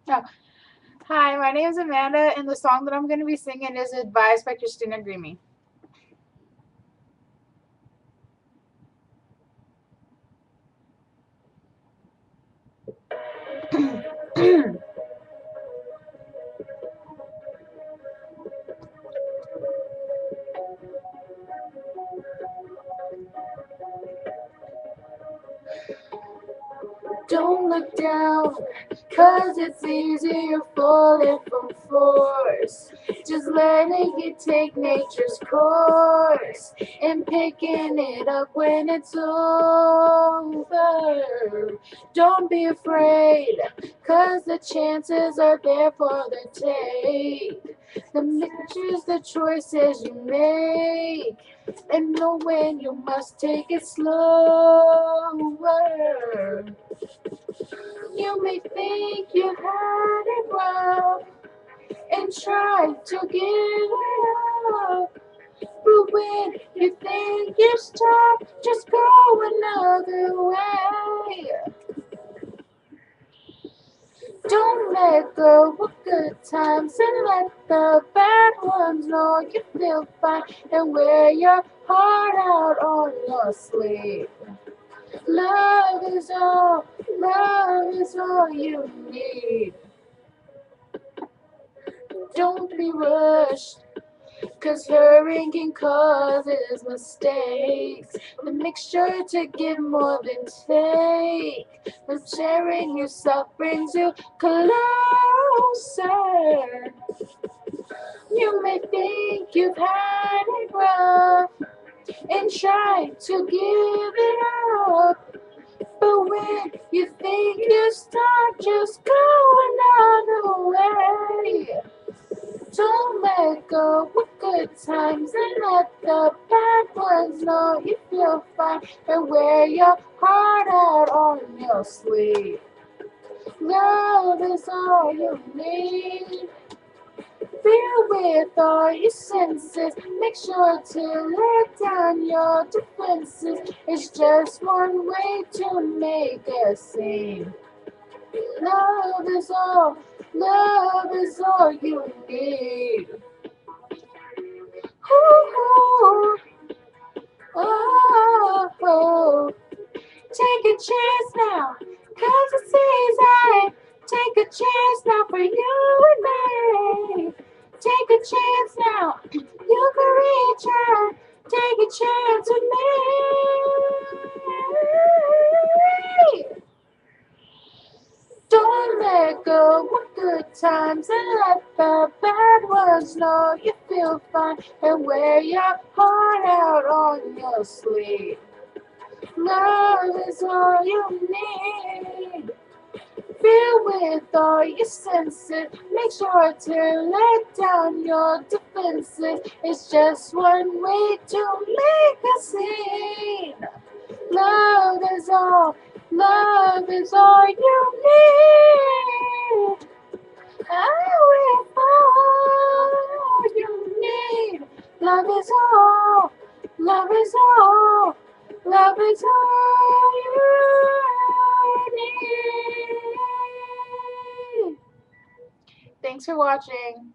Oh, hi, my name is Amanda, and the song that I'm going to be singing is Advice by Christina Grimmie. Don't look down, 'cause it's easier falling from force. Just letting it take nature's course and picking it up when it's over. Don't be afraid, 'cause the chances are there for the take. The mixtures, the choices you make, and know when you must take it slower. You may think you had it rough and try to give it up, but when you think you're stuck, just go another way. Don't let go of good times and let the bad ones know you feel fine, and wear your heart out on your sleeve. Love is all you need. Don't be rushed, 'cause hurrying can causes mistakes. The mixture to give more than take. But sharing yourself brings you closer. You may think you've had it rough and try to give it up, but when you think you start, just go another way. Don't let go of good times and let the bad ones know you feel fine, and wear your heart out on your sleeve. Love is all you need. Feel with all your senses. Make sure to let down your defenses. It's just one way to make a scene. Love is all, love is all you need. Ooh, oh, oh. Take a chance now, 'cause it's easy. Take a chance now for you and me. Take a chance now, you can reach out. Take a chance with me. Don't let go of good times and let the bad ones know you feel fine, and wear your heart out on your sleeve. Love is all you need. Feel with all your senses. Make sure to let down your defenses. It's just one way to make a scene. Love is all, love is all you need. Oh, it's all you need. Love is all, love is all, love is all you need. Thanks for watching.